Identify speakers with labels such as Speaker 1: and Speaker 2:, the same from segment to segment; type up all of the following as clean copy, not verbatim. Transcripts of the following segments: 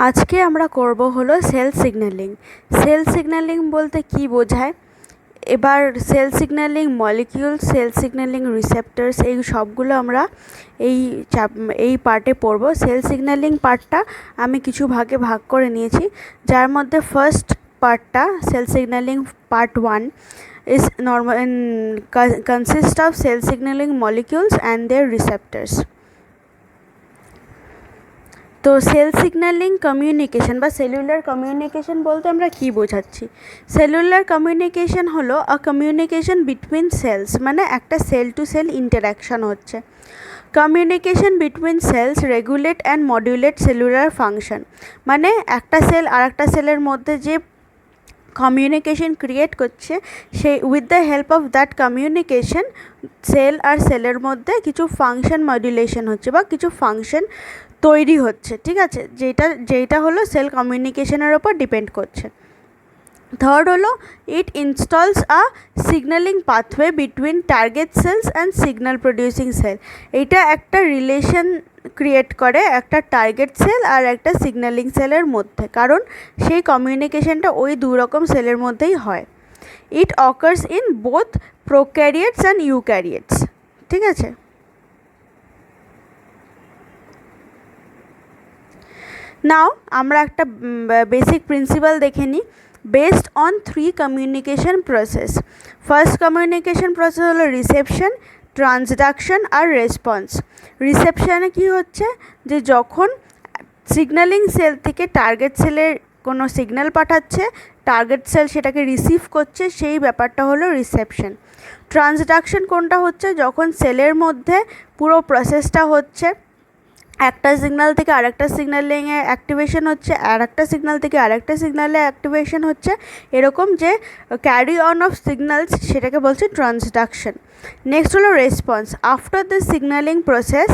Speaker 1: আজকে আমরা করব হলো সেল সিগন্যালিং। সেল সিগন্যালিং বলতে কি বোঝায়, এবার cell signaling molecule, cell signaling receptors, এই সবগুলো আমরা এই পার্টে পড়ব। সেল সিগন্যালিং পার্টটা আমি কিছু ভাগে ভাগ করে নিয়েছি, যার মধ্যে ফার্স্ট পার্টটা cell signaling part 1 is normal consist of cell signaling molecules and their receptors. তো সেল সিগন্যালিং কমিউনিকেশন বা সেলুলার কমিউনিকেশন বলতে আমরা কী বোঝাচ্ছি? সেলুলার কমিউনিকেশন হলো আ কমিউনিকেশন বিটুইন সেলস, মানে একটা সেল টু সেল ইন্টারাকশান হচ্ছে। Communication between cells regulate and modulate cellular function, মানে একটা সেল আর একটা সেলের মধ্যে যে কমিউনিকেশন ক্রিয়েট করছে, সেই with the help of that communication cell আর সেলের মধ্যে কিছু ফাংশন মডুলেশন হচ্ছে বা কিছু ফাংশন তৈরি হচ্ছে, ঠিক আছে, যেটা হলো সেল কমিউনিকেশনের ওপর ডিপেন্ড করছে। থার্ড হলো it installs a signaling pathway between target cells and signal producing cell. এইটা একটা রিলেশন ক্রিয়েট করে একটা টার্গেট সেল আর একটা সিগন্যালিং সেলের মধ্যে, কারণ সেই কমিউনিকেশনটা ওই দু রকম সেলের মধ্যেই হয়। It occurs in both prokaryotes and eukaryotes, ঠিক আছে। নাও আমরা একটা বেসিক প্রিন্সিপাল দেখে নিই। Based on 3 communication process. First communication process হলো রিসেপশন, ট্রান্সডাকশন আর রেসপন্স। রিসেপশানে কি হচ্ছে, যে যখন সিগন্যালিং সেল থেকে টার্গেট সেলের কোনো সিগন্যাল পাঠাচ্ছে, টার্গেট সেল সেটাকে রিসিভ করছে, সেই ব্যাপারটা হলো রিসেপশন। ট্রান্সডাকশন কোনটা হচ্ছে, যখন সেলের মধ্যে পুরো প্রসেসটা হচ্ছে, একটা সিগন্যাল থেকে আরেকটা সিগন্যালিংয়ে অ্যাক্টিভেশন হচ্ছে, আর একটা সিগন্যাল থেকে আরেকটা সিগন্যালে অ্যাক্টিভেশন হচ্ছে, এরকম যে ক্যারি অন অফ সিগন্যালস, সেটাকে বলছে ট্রান্সডাকশন। নেক্সট হলো response. After the signalling process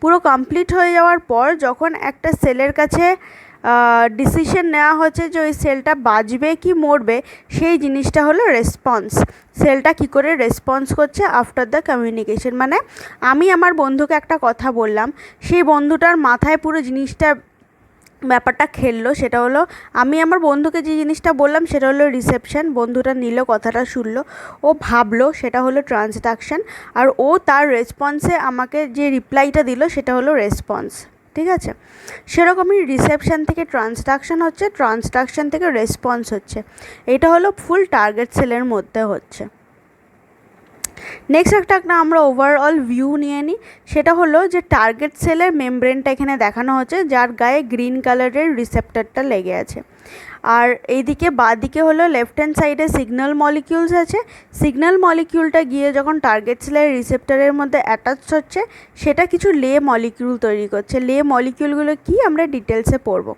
Speaker 1: পুরো কমপ্লিট হয়ে যাওয়ার পর, যখন একটা সেলের কাছে ডিসিশন নেওয়া হচ্ছে যে ওই সেলটা বাঁচবে কি মরবে, সেই জিনিসটা হলো রেসপন্স। সেলটা কি করে রেসপন্স করছে আফটার দ্য কমিউনিকেশন, মানে আমি আমার বন্ধুকে একটা কথা বললাম, সেই বন্ধুটার মাথায় পুরো জিনিসটা ব্যাপারটা খেললো, সেটা হলো আমি আমার বন্ধুকে যে জিনিসটা বললাম সেটা হলো রিসেপশন। বন্ধুটা নিল, কথাটা শুনলো, ও ভাবলো, সেটা হলো ট্রান্সডাকশন। আর ও তার রেসপন্সে আমাকে যে রিপ্লাইটা দিল সেটা হলো রেসপন্স, ঠিক আছে। সেরকমই রিসেপশন থেকে ট্রান্সডাকশন হচ্ছে, ট্রান্সডাকশন থেকে রেসপন্স হচ্ছে। এটা হলো ফুল টার্গেট সেলের মধ্যে হচ্ছে। নেক্সট একটা আমরা ওভারঅল ভিউ নিয়ে নিই। সেটা হলো যে টার্গেট সেলের মেমব্রেনটা এখানে দেখানো হচ্ছে, যার গায়ে গ্রিন কালারের রিসেপ্টরটা লেগে আছে। আর এইদিকে বাঁদিকে হলো লেফট হ্যান্ড সাইডে সিগন্যাল মলিকিউলস আছে। সিগন্যাল মলিকিউলটা গিয়ে যখন টার্গেট সেলের রিসেপ্টরের মধ্যে অ্যাটাচ হচ্ছে, সেটা কিছু লে মলিকিউল তৈরি করছে। লে মলিকিউলগুলো কি আমরা ডিটেলসে পড়ব।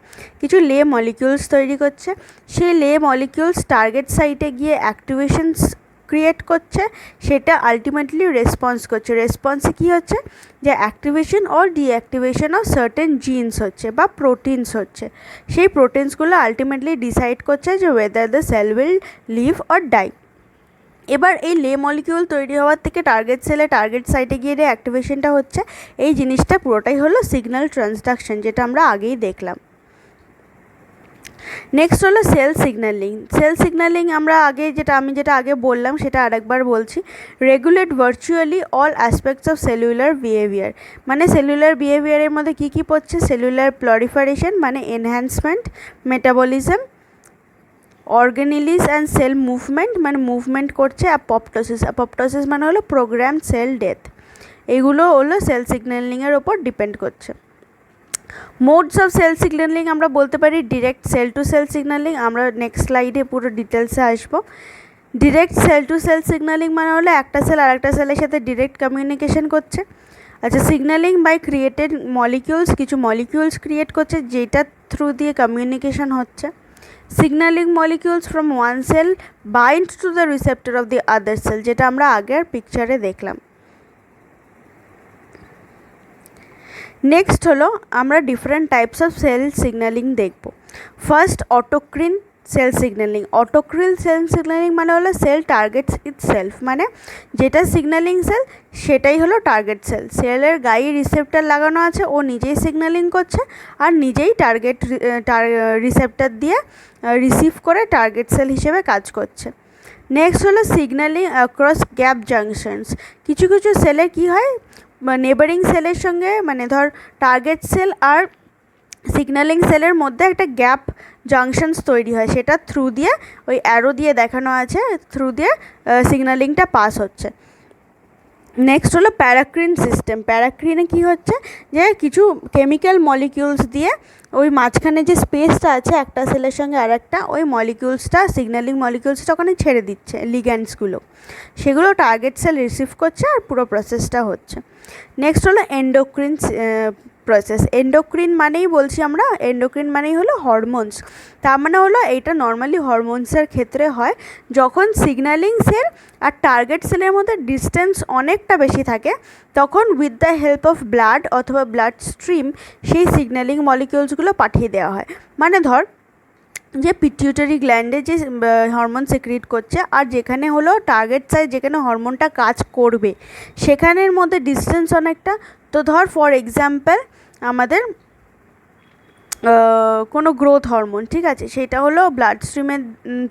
Speaker 1: কিছু লে মলিকিউলস তৈরি করছে, সেই লে মলিকিউলস টার্গেট সাইটে গিয়ে অ্যাক্টিভেশনস ক্রিয়েট করছে, সেটা আলটিমেটলি রেসপন্স করছে। রেসপন্সে কী হচ্ছে, যে activation or deactivation of certain genes হচ্ছে বা প্রোটিনস হচ্ছে। সেই প্রোটিনসগুলো আলটিমেটলি ডিসাইড করছে যে whether the cell will live or die. এবার এই লে মলিকিউল তৈরি হওয়ার থেকে টার্গেট সেলে টার্গেট সাইটে গিয়ে যে অ্যাক্টিভেশনটা হচ্ছে, এই জিনিসটা পুরোটাই হলো সিগন্যাল ট্রান্সডাকশন, যেটা আমরা আগেই দেখলাম। নেক্সট হলো সেল সিগন্যালিং। সেল সিগন্যালিং আমরা আমি যেটা আগে বললাম সেটা আরেকবার বলছি। Regulate virtually all aspects of cellular behaviour, মানে সেলুলার বিহেভিয়ারের মধ্যে কী কী পড়ছে, সেলুলার প্লরিফারেশন মানে enhancement, metabolism, organelles and cell movement মানে মুভমেন্ট করছে, অ্যাপপ্টোসিস। অ্যাপপ্টোসিস মানে হলো প্রোগ্রাম সেল ডেথ। এইগুলো হলো সেল সিগন্যালিংয়ের ওপর ডিপেন্ড করছে। মোডস অফ সেল সিগন্যালিং আমরা বলতে পারি direct cell to cell signaling. আমরা নেক্সট স্লাইডে পুরো ডিটেলসে আসবো। Direct cell to cell signaling মানে হলো একটা সেল আর একটা সেলের সাথে ডিরেক্ট কমিউনিকেশন করছে। আচ্ছা, সিগন্যালিং বাই ক্রিয়েটেড মলিকিউলস, কিছু মলিকিউলস ক্রিয়েট করছে যেটা থ্রু দিয়ে কমিউনিকেশন হচ্ছে। Signaling molecules from one cell bind to the receptor of the other cell, যেটা আমরা আগের পিকচারে দেখলাম। নেক্সট হলো আমরা different types of cell signaling দেখব। First autocrine cell signaling. Autocrine cell signaling মানে হলো সেল টার্গেটস ইটসেলফ, মানে যেটা সিগন্যালিং সেল সেটাই হলো টার্গেট সেল। সেলের গায়ে রিসেপ্টার লাগানো আছে, ও নিজেই সিগন্যালিং করছে আর নিজেই টার্গেট রিসেপ্টার দিয়ে রিসিভ করে টার্গেট সেল হিসেবে কাজ করছে। নেক্সট হলো সিগন্যালিং অ্যাক্রস গ্যাপ জাংশনস। কিছু কিছু সেলে কি হয়, নেবারিং সেলের সঙ্গে মানে ধর টার্গেট সেল আর সিগন্যালিং সেলের মধ্যে একটা গ্যাপ জাংশনস তৈরি হয়, সেটা থ্রু দিয়ে ওই অ্যারো দিয়ে দেখানো আছে, থ্রু দিয়ে সিগন্যালিংটা পাস হচ্ছে। নেক্সট হলো প্যারাক্রিন সিস্টেম। প্যারাক্রিনে কি হচ্ছে যে কিছু কেমিক্যাল মলিকিউলস দিয়ে ওই মাঝখানে যে স্পেসটা আছে একটা সেলের সঙ্গে আর একটা, ওই মলিকিউলসটা সিগন্যালিং মলিকিউলসটা ওখানে ছেড়ে দিচ্ছে, লিগ্যান্ডসগুলো, সেগুলো টার্গেট সেল রিসিভ করছে আর পুরো প্রসেসটা হচ্ছে। নেক্সট হলো এন্ডোক্রিন প্রসেস। এন্ডোক্রিন মানেই বলছি আমরা, এন্ডোক্রিন মানেই হলো হরমোনস। তার মানে হলো এইটা নর্মালি হরমোনসের ক্ষেত্রে হয়, যখন সিগন্যালিং সেল আর টার্গেট সেলের মধ্যে ডিস্টেন্স অনেকটা বেশি থাকে, তখন with the help of blood অথবা ব্লাড স্ট্রিম সেই সিগন্যালিং মলিকিউলসগুলো পাঠিয়ে দেওয়া হয়। মানে ধর যে পিটিউটারি গ্ল্যান্ডে যে হরমোন সিক্রিট করছে আর যেখানে হলো টার্গেট সাইড যেখানে হরমোনটা কাজ করবে সেখানের মধ্যে ডিস্টেন্স অনেকটা। তো ধর ফর এক্সাম্পল আমাদের কোনো গ্রোথ হরমোন, ঠিক আছে, সেটা হলো ব্লাড স্ট্রিমের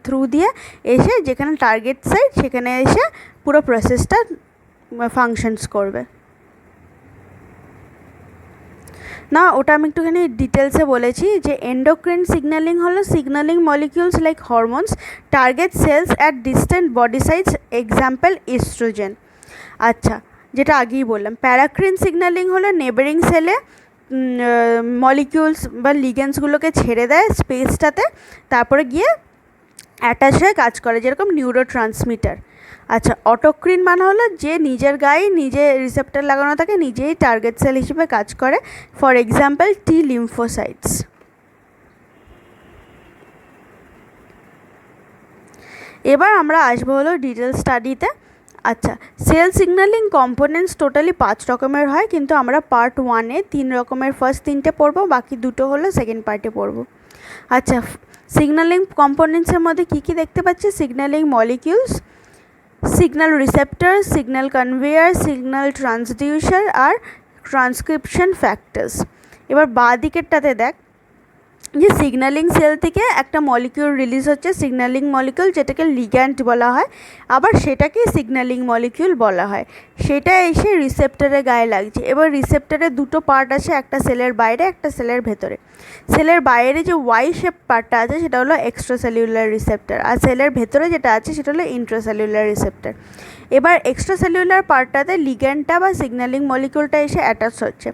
Speaker 1: থ্রু দিয়ে এসে যেখানে টার্গেট সাইড সেখানে এসে পুরো প্রসেসটা ফাংশনস করবে না। ওটা আমি একটুখানি ডিটেলসে বলেছি যে এন্ডোক্রিন সিগন্যালিং হলো signaling molecules like hormones target cells at distant body size, example estrogen. আচ্ছা, যেটা আগেই বললাম। প্যারাক্রিন সিগন্যালিং হলো নেবারিং সেলে মলিকিউলস বা লিগ্যান্ডসগুলোকে ছেড়ে দেয় স্পেসটাতে, তারপরে গিয়ে অ্যাটাচ হয়ে কাজ করে, যেরকম নিউরো ট্রান্সমিটার। আচ্ছা, অটোক্রিন মানে হলো যে নিজের গায়ে নিজে রিসেপ্টার লাগানো থাকে, নিজেই টার্গেট সেল হিসেবে কাজ করে, ফর এক্সাম্পল টি লিম্ফোসাইটস। এবার আমরা আসবো হলো ডিটেল স্টাডিতে। আচ্ছা, সেল সিগন্যালিং কম্পোনেন্টস টোটালি 5 রকমের হয়, কিন্তু আমরা পার্ট 1-এ 3 রকমের ফার্স্ট 3টে পড়বো, বাকি 2টো হলো সেকেন্ড পার্টে পড়বো। আচ্ছা, সিগন্যালিং কম্পোনেন্টসের মধ্যে কী কী দেখতে পাচ্ছি? Signaling molecules, signal receptor, signal conveyor, signal transducer আর ট্রান্সক্রিপশন ফ্যাক্টরস। এবার বাঁ দিকেরটাতে দেখ যে সিগন্যালিং সেল থেকে একটা মলিকিউল রিলিজ হচ্ছে, সিগন্যালিং মলিকিউল, যেটাকে লিগ্যান্ড বলা হয়, আবার সেটাকে সিগন্যালিং মলিকিউল বলা হয়। সেটা এসে রিসেপ্টরের গায়ে লাগছে। এবার রিসেপ্টরের দুটো পার্ট আছে, একটা সেলের বাইরে একটা সেলের ভেতরে। সেলের বাইরে যে ওয়াই শেপ পার্টটা আছে সেটা হলো এক্সট্রাসেলুলার রিসেপ্টর, আর সেলের ভেতরে যেটা আছে সেটা হলো ইন্ট্রাসেলুলার রিসেপ্টর। এবার এক্সট্রাসেলুলার পার্টটাতে লিগ্যান্ডটা বা সিগন্যালিং মলিকিউলটা এসে অ্যাটাচ হচ্ছে।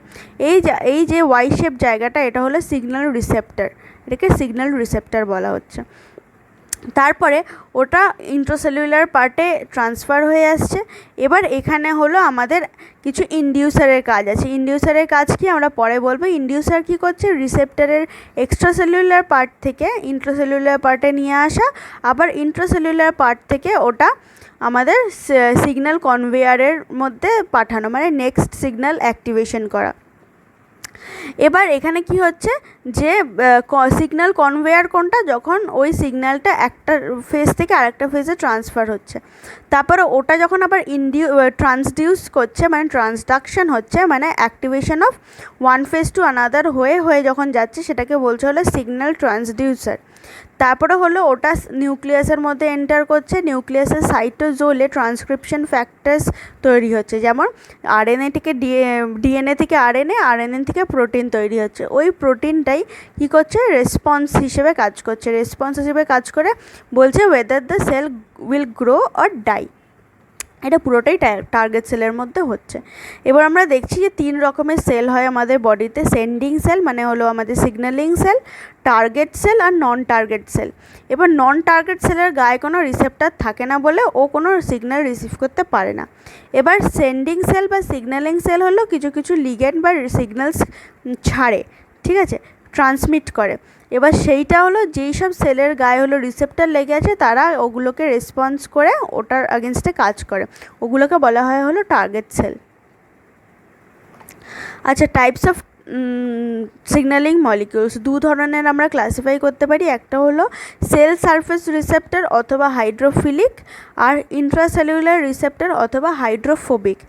Speaker 1: এই যে ওয়াই শেপ জায়গাটা, এটা হলো সিগন্যাল রিসেপ্টর, এটাকে সিগন্যাল রিসেপ্টর বলা হচ্ছে। তারপরে ওটা ইন্ট্রাসেলুলার পার্টে ট্রান্সফার হয়ে আসছে। এবার এখানে হলো আমাদের কিছু ইনডিউসারের কাজ আছে। ইনডিউসারের কাজ কি আমরা পরে বলবো। ইনডিউসার কি করছে, রিসেপ্টরের এক্সট্রাসেলুলার পার্ট থেকে ইন্ট্রাসেলুলার পার্টে নিয়ে আসা, আবার ইন্ট্রাসেলুলার পার্ট থেকে ওটা আমাদের সিগন্যাল কনভেয়ারের মধ্যে পাঠানো, মানে নেক্সট সিগন্যাল অ্যাক্টিভেশন করা। এবার এখানে কি হচ্ছে যে সিগন্যাল কনভেয়ার কোনটা, যখন ওই সিগন্যালটা একটা ফেজ থেকে আরেকটা ফেজে ট্রান্সফার হচ্ছে, তারপরে ওটা যখন আবার ট্রান্সডিউস করছে, মানে ট্রান্সডাকশন হচ্ছে, মানে activation of one phase to another হয়ে যখন যাচ্ছে, সেটাকে বলছে হলো সিগন্যাল ট্রান্সডিউসার। তারপরে হলো ওটা নিউক্লিয়াসের মধ্যে এন্টার করছে, নিউক্লিয়াসের সাইটোজোলে ট্রান্সক্রিপশন ফ্যাক্টরস তৈরি হচ্ছে, যেমন আরএনএ থেকে ডিএনএ থেকে আরএনএ, আরএনএ থেকে প্রোটিন তৈরি হচ্ছে। ওই প্রোটিনটাই কী করছে, রেসপন্স হিসেবে কাজ করছে। রেসপন্স হিসেবে কাজ করে বলছে whether the cell will grow or die. এটা পুরোটাই টার্গেট সেলের মধ্যে হচ্ছে। এবার আমরা দেখছি যে 3 রকমের সেল হয় আমাদের বডিতে। সেন্ডিং সেল মানে হলো আমাদের সিগন্যালিং সেল, টার্গেট সেল আর নন টার্গেট সেল। এবার নন টার্গেট সেলের গায়ে কোনো রিসেপ্টার থাকে না বলে ও কোনো সিগন্যাল রিসিভ করতে পারে না। এবার সেন্ডিং সেল বা সিগন্যালিং সেল হলো কিছু লিগ্যান্ড বা সিগন্যালস ছাড়ে, ঠিক আছে, ট্রান্সমিট করে। এবার সেইটা হলো যেই সব সেলের গায়ে হলো রিসেপ্টার লেগে আছে, তারা ওগুলোকে রেসপন্স করে ওটার আগেনস্টে কাজ করে, ওগুলোকে বলা হয় হলো টার্গেট সেল। আচ্ছা, টাইপস অফ সিগন্যালিং মলিকিউলস, দু ধরনের আমরা ক্লাসিফাই করতে পারি। একটা হলো সেল সারফেস রিসেপ্টর অথবা হাইড্রোফিলিক, আর ইন্ট্রাসেলুলার রিসেপ্টর অথবা হাইড্রোফোবিক।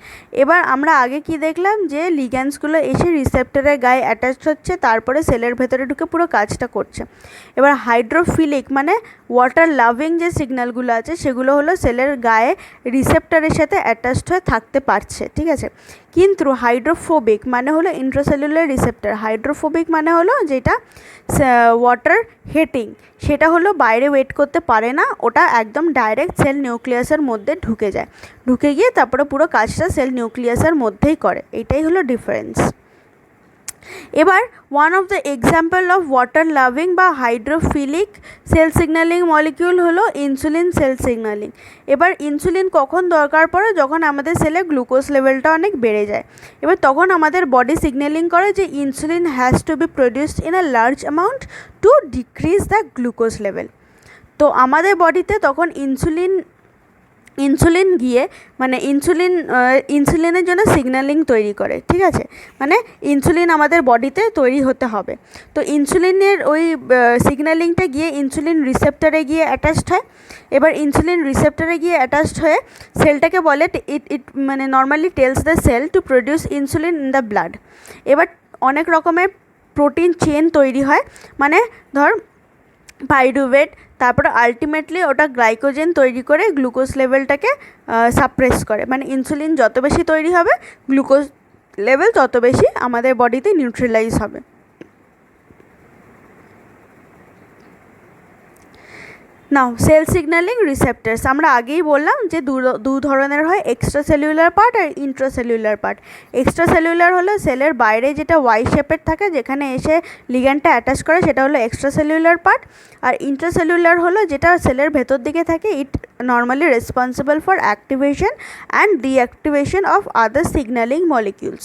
Speaker 1: এবার আমরা আগে কি দেখলাম, যে লিগ্যান্ডসগুলো এসে রিসেপ্টরের গায়ে অ্যাটাচ হচ্ছে, তারপরে সেলের ভেতরে ঢুকে পুরো কাজটা করছে। এবার হাইড্রোফিলিক মানে ওয়াটার লাভিং যে সিগন্যালগুলো আছে সেগুলো হলো সেলের গায়ে রিসেপ্টরের সাথে অ্যাটাচড হয়ে থাকতে পারছে, ঠিক আছে। কিন্তু হাইড্রোফোবিক মানে হলো ইন্ট্রাসেলুলার রিসেপ্টর। হাইড্রোফোবিক মানে হলো যেটা ওয়াটার হেটিং, সেটা হলো বাইরে ওয়েট করতে পারে না, ওটা একদম ডাইরেক্ট সেল নিউক্লিয়াসের মধ্যে ঢুকে যায়, ঢুকে গিয়ে তারপরে পুরো কাজটা সেল নিউক্লিয়াসের মধ্যেই করে। এটাই হলো ডিফারেন্স। এবার one of the example of water loving বা হাইড্রোফিলিক সেল সিগন্যালিং মলিকিউল হলো ইনসুলিন সেল সিগন্যালিং। এবার ইনসুলিন কখন দরকার পড়ে, যখন আমাদের সেলে গ্লুকোজ লেভেলটা অনেক বেড়ে যায়। এবার তখন আমাদের বডি সিগন্যালিং করে যে insulin has to B produced in a large amount two decrease the glucose level. তো আমাদের বডিতে তখন ইনসুলিন গিয়ে মানে ইনসুলিনের জন্য সিগন্যালিং তৈরি করে, ঠিক আছে। মানে ইনসুলিন আমাদের বডিতে তৈরি হতে হবে। তো ইনসুলিনের ওই সিগন্যালিংটা গিয়ে ইনসুলিন রিসেপ্টরে গিয়ে অ্যাটাচড হয়। এবার ইনসুলিন রিসেপ্টরে গিয়ে অ্যাটাচড হয়ে সেলটাকে বলে ইট মানে normally tells the cell to produce insulin in the blood. এবার অনেক রকমের প্রোটিন চেন তৈরি হয়, মানে ধর পাইরুভেট, তারপরে আলটিমেটলি ওটা গ্লাইকোজেন তৈরি করে গ্লুকোজ লেভেলটাকে সাপ্রেস করে। মানে ইনসুলিন যত বেশি তৈরি হবে, গ্লুকোজ লেভেল তত বেশি আমাদের বডিতে নিউট্রালাইজ হবে। নাও সেল সিগন্যালিং রিসেপ্টার্স, আমরা আগেই বললাম যে দু ধরনের হয়, এক্সট্রা সেলুলার পার্ট আর ইন্ট্রাসেলুলার পার্ট। এক্সট্রা সেলুলার হলো সেলের বাইরে যেটা ওয়াই শেপের থাকে, যেখানে এসে লিগ্যান্ডটা অ্যাটাচ করে, সেটা হলো এক্সট্রা সেলুলার পার্ট। আর ইন্ট্রাসেলুলার হলো যেটা সেলের ভেতর দিকে থাকে, it normally responsible for activation and deactivation of other signaling molecules.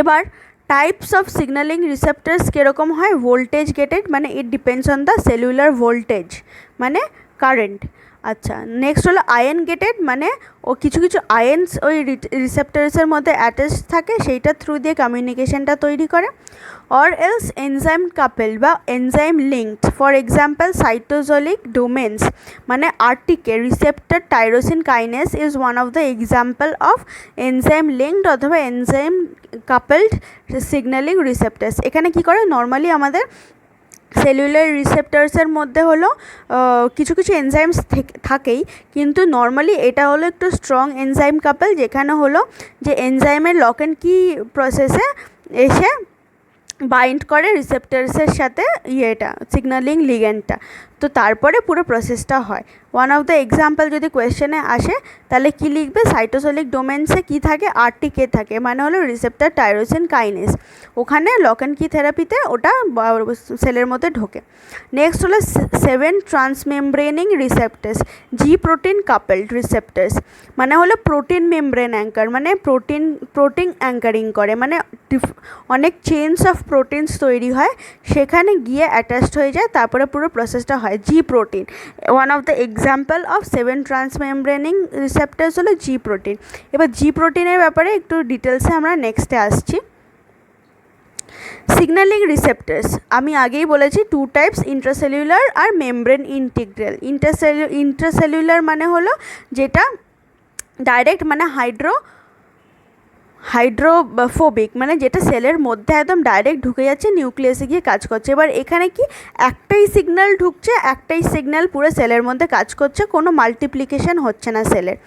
Speaker 1: এবার টাইপস অফ সিগন্যালিং রিসেপ্টার্স কীরকম হয়, ভোল্টেজ গেটেড মানে it depends on the cellular voltage মানে কারেন্ট। আচ্ছা, নেক্সট হলো আয়ন গেটেড, মানে ও কিছু কিছু আয়ন্স ওই রিসেপ্টার্সের মধ্যে অ্যাটাচ থাকে, সেইটার থ্রু দিয়ে কমিউনিকেশনটা তৈরি করে। অর এলস এনজাইম কাপেল বা enzyme linked, for example cytosolic domains মানে RTK receptor tyrosine kinase is one of the example of enzyme linked অথবা এনজাইম কাপেলড সিগন্যালিং রিসেপ্টার্স। এখানে কি করে, নর্মালি আমাদের সেলুলার রিসেপ্টার্সের মধ্যে হলো কিছু কিছু এনজাইমস থাকেই, কিন্তু নর্মালি এটা হলো একটু স্ট্রং এনজাইম কাপল, যেখানে হলো যে এনজাইমের লক অ্যান্ড কি প্রসেসে এসে বাইন্ড করে রিসেপ্টার্সের সাথে ইয়েটা সিগন্যালিং লিগ্যান্ডটা, তো তারপরে পুরো প্রসেসটা হয়। ওয়ান অফ দ্য এক্সাম্পল যদি কোয়েশ্চেনে আসে তাহলে কি লিখবে, সাইটোসলিক ডোমেন্সে কি থাকে, আরটিকে থাকে, মানে হলো রিসেপ্টর টাইরোসিন কাইনেস, ওখানে লক অ্যান্ড কি থেরাপিতে ওটা সেলের মধ্যে ঢোকে। নেক্সট হলো 7 ট্রান্সমেমব্রেনিং রিসেপ্টার্স, জি প্রোটিন কাপেলড রিসেপ্টার্স, মানে হলো প্রোটিন মেমব্রেন অ্যাঙ্কার, মানে প্রোটিন অ্যাঙ্কারিং করে, মানে অনেক চেইনস অফ প্রোটিনস তৈরি হয়, সেখানে গিয়ে অ্যাটাচড হয়ে যায়, তারপরে পুরো প্রসেসটা হয়। G protein one of the example of 7 transmembrane receptors হলো জি প্রোটিন। এবার জি প্রোটিনের ব্যাপারে একটু ডিটেলসে আমরা নেক্সটে আসছি। সিগন্যালিং রিসেপ্টার্স আমি আগেই বলেছি, 2 টাইপস, ইন্ট্রাসেলুলার আর মেমব্রেন ইন্টিগ্রাল। ইন্ট্রাসেলুলার মানে হলো যেটা ডাইরেক্ট মানে হাইড্রোফোবিক, মানে যেটা সেলের মধ্যে একদম ডাইরেক্ট ঢুকে যাচ্ছে, নিউক্লিয়াসে গিয়ে কাজ করছে। এবার এখানে কি একটাই সিগন্যাল ঢুকছে, একটাই সিগন্যাল পুরো সেলের মধ্যে কাজ করছে, কোনো মাল্টিপ্লিকেশন হচ্ছে না সেলের।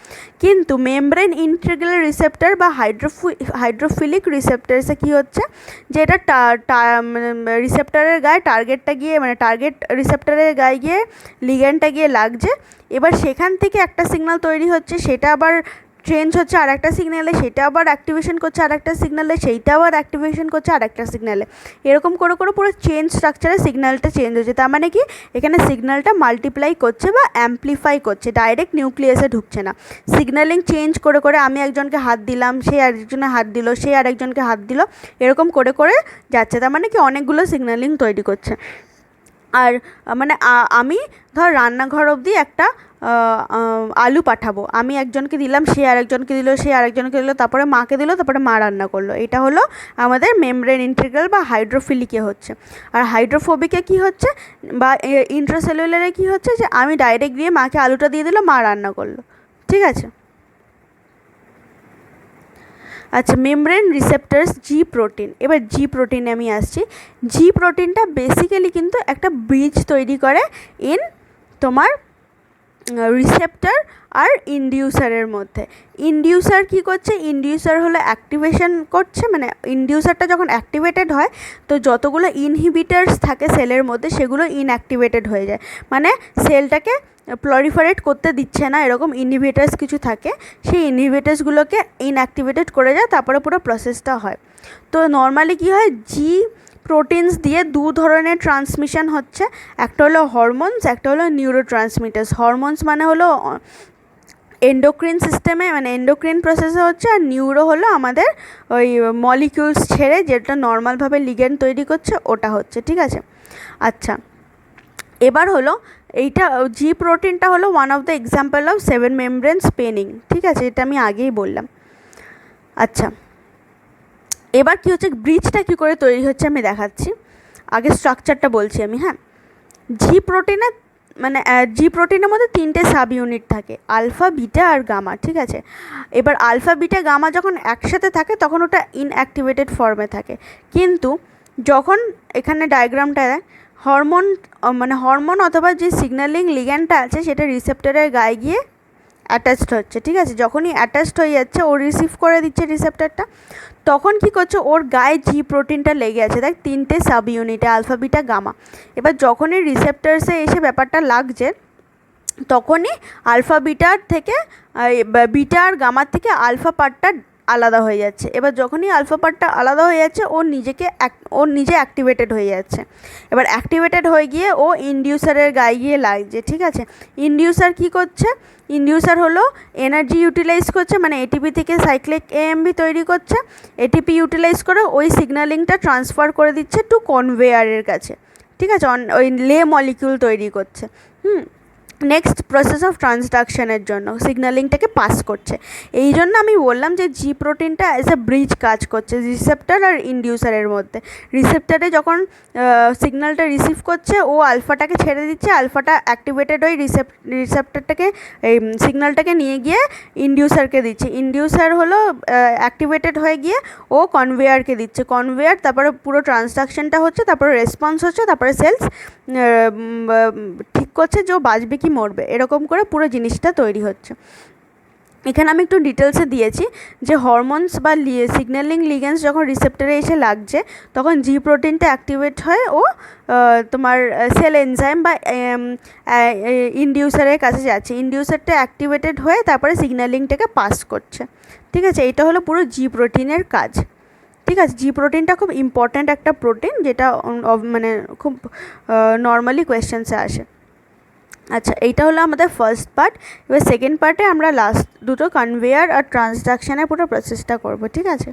Speaker 1: কিন্তু মেমব্রেন ইন্টিগ্রাল রিসেপ্টর বা হাইড্রোফিলিক রিসেপ্টার্সে কী হচ্ছে, যে এটা রিসেপ্টরের গায়ে টার্গেটটা গিয়ে মানে টার্গেট রিসেপ্টরের গায়ে গিয়ে লিগ্যান্ডটা গিয়ে লাগছে। এবার সেখান থেকে একটা সিগন্যাল তৈরি হচ্ছে, সেটা আবার চেঞ্জ হচ্ছে আর একটা সিগন্যালে, সেটা আবার অ্যাক্টিভেশন করছে আর একটা সিগন্যালে, সেইটা আবার অ্যাক্টিভেশন করছে আর একটা সিগন্যালে, এরকম করে করে পুরো চেঞ্জ স্ট্রাকচারে সিগন্যালটা চেঞ্জ হচ্ছে। তার মানে কি এখানে সিগন্যালটা মাল্টিপ্লাই করছে বা অ্যাম্পলিফাই করছে, ডাইরেক্ট নিউক্লিয়াসে ঢুকছে না। সিগন্যালিং চেঞ্জ করে করে আমি একজনকে হাত দিলাম, সে আরেকজনের হাত দিল, সে আরেকজনকে হাত দিল, এরকম করে করে যাচ্ছে। তার মানে কি অনেকগুলো সিগন্যালিং তৈরি করছে। আর মানে আমি ধর রান্নাঘর অবধি একটা আলু পাঠাবো, আমি একজনকে দিলাম, সে আরেকজনকে দিল, সে আরেকজনকে দিল, তারপরে মাকে দিল, তারপরে মা রান্না করলো। এটা হলো আমাদের মেমব্রেন ইন্টিগ্রাল বা হাইড্রোফিলিকে হচ্ছে। আর হাইড্রোফোবিকে কি হচ্ছে বা ইন্ট্রাসেলুলারে কি হচ্ছে, যে আমি ডাইরেক্ট গিয়ে মাকে আলুটা দিয়ে দিলাম, মা রান্না করলো। ঠিক আছে। আচ্ছা, মেমব্রেন রিসেপ্টার্স জি প্রোটিন। এবার জি প্রোটিনে আমি আসছি। জি প্রোটিনটা বেসিক্যালি কিন্তু একটা ব্রিজ তৈরি করে ইন তোমার রিসেপ্টার আর ইনডিউসারের মধ্যে। ইনডিউসার কি করছে, ইনডিউসার হলো অ্যাক্টিভেশন করছে, মানে ইনডিউসারটা যখন অ্যাক্টিভেটেড হয় তো যতগুলো ইনহিবিটার্স থাকে সেলের মধ্যে সেগুলো ইনঅ্যাক্টিভেটেড হয়ে যায়, মানে সেলটাকে প্লরিফারেট করতে দিচ্ছে না, এরকম ইনহিবিটার্স কিছু থাকে, সেই ইনহিবিটার্সগুলোকে ইনঅ্যাক্টিভেটেড করে যায়, তারপরে পুরো প্রসেসটা হয়। তো নর্মালি কী হয়, জি প্রোটিনস দিয়ে দু ধরনের ট্রান্সমিশন হচ্ছে, একটা হলো হরমোনস, একটা হলো নিউরো ট্রান্সমিটার্স। হরমোনস মানে হলো এন্ডোক্রিন সিস্টেমে, মানে এন্ডোক্রিন প্রসেসে হচ্ছে, আর নিউরো হলো আমাদের ওই মলিকিউলস ছেড়ে যেটা নর্মালভাবে লিগ্যান্ড তৈরি করছে ওটা হচ্ছে। ঠিক আছে। আচ্ছা, এবার হলো এইটা জি প্রোটিনটা হলো one of the example of 7 membrane spinning. ঠিক আছে, এটা আমি আগেই বললাম। আচ্ছা, এবার কি হচ্ছে, ব্রিজটা কী করে তৈরি হচ্ছে আমি দেখাচ্ছি। আগে স্ট্রাকচারটা বলছি আমি। হ্যাঁ, জি প্রোটিনে মানে জি প্রোটিনের মধ্যে 3টে সাব ইউনিট থাকে, আলফা, বিটা আর গামা। ঠিক আছে। এবার আলফা, বিটা, গামা যখন একসাথে থাকে তখন ওটা ইনঅ্যাক্টিভেটেড ফর্মে থাকে, কিন্তু যখন এখানে ডায়াগ্রামটা হরমোন মানে হরমোন অথবা যে সিগন্যালিং লিগ্যান্ডটা আছে সেটা রিসেপ্টরের গায়ে গিয়ে অ্যাটাচড হচ্ছে। ঠিক আছে, যখনই অ্যাটাচড হয়ে যাচ্ছে, ও রিসিভ করে দিচ্ছে রিসেপ্টরটা, তখন কি করছে, ওর গায়ে জি প্রোটিনটা লেগে আছে, দেখ 3টে সাব ইউনিটে আলফা, বিটা, গামা। এবার যখনই রিসেপ্টার্সে এসে ব্যাপারটা লাগছে তখনই আলফা বিটার থেকে বিটা আর গামার থেকে আলফা পার্টটা আলাদা হয়ে যাচ্ছে। এবার যখনই আলফা পার্টটা আলাদা হয়ে যাচ্ছে ও নিজে অ্যাক্টিভেটেড হয়ে যাচ্ছে। এবার অ্যাক্টিভেটেড হয়ে গিয়ে ও ইনডিউসারের গায়ে গিয়ে লাগছে। ঠিক আছে। ইনডিউসার কি করছে, ইনডিউসার হলো এনার্জি ইউটিলাইজ করছে, মানে এটিপি থেকে সাইক্লিক এএমবি তৈরি করছে, এটিপি ইউটিলাইজ করে ওই সিগন্যালিংটা ট্রান্সফার করে দিচ্ছে টু কনভেয়ারের কাছে। ঠিক আছে, ওই লে মলিকিউল তৈরি করছে। নেক্সট প্রসেস অফ ট্রান্সডাকশনের জন্য সিগন্যালিংটাকে পাস করছে। এই জন্য আমি বললাম যে জি প্রোটিনটা অ্যাজ এ ব্রিজ কাজ করছে রিসেপ্টার আর ইনডিউসারের মধ্যে। রিসেপ্টারে যখন সিগন্যালটা রিসিভ করছে, ও আলফাটাকে ছেড়ে দিচ্ছে, আলফাটা অ্যাক্টিভেটেড হয়ে রিসেপ্টারটাকে এই সিগন্যালটাকে নিয়ে গিয়ে ইনডিউসারকে দিচ্ছে। ইনডিউসার হলো অ্যাক্টিভেটেড হয়ে গিয়ে ও কনভেয়ারকে দিচ্ছে, কনভেয়ার তারপরে পুরো ট্রান্সডাকশনটা হচ্ছে, তারপরে রেসপন্স হচ্ছে, তারপরে সেলস ঠিক করছে যে ও বাঁচবে কি মরবে, এরকম করে পুরো জিনিসটা তৈরি হচ্ছে। এখানে আমি একটু ডিটেলসে দিয়েছি যে হরমোনস বা সিগন্যালিং লিগ্যান্ডস যখন রিসেপ্টরে এসে লাগছে তখন জি প্রোটিনটা অ্যাক্টিভেট হয় ও তোমার সেল এনজাইম বা ইনডিউসারের কাছে যাচ্ছে, ইনডিউসারটা অ্যাক্টিভেটেড হয়ে তারপরে সিগন্যালিংটাকে পাস করছে। ঠিক আছে, এটা হলো পুরো জি প্রোটিনের কাজ। ঠিক আছে, জি প্রোটিনটা খুব ইম্পর্ট্যান্ট একটা প্রোটিন, যেটা মানে খুব নর্মালি কোয়েশ্চেন্সে আসে। আচ্ছা, এইটা হলো আমাদের ফার্স্ট পার্ট। এবার সেকেন্ড পার্টে আমরা লাস্ট দুটো কনভেয়ার আর ট্রান্সডাকশানের পুরো প্রসেসটা করবো। ঠিক আছে।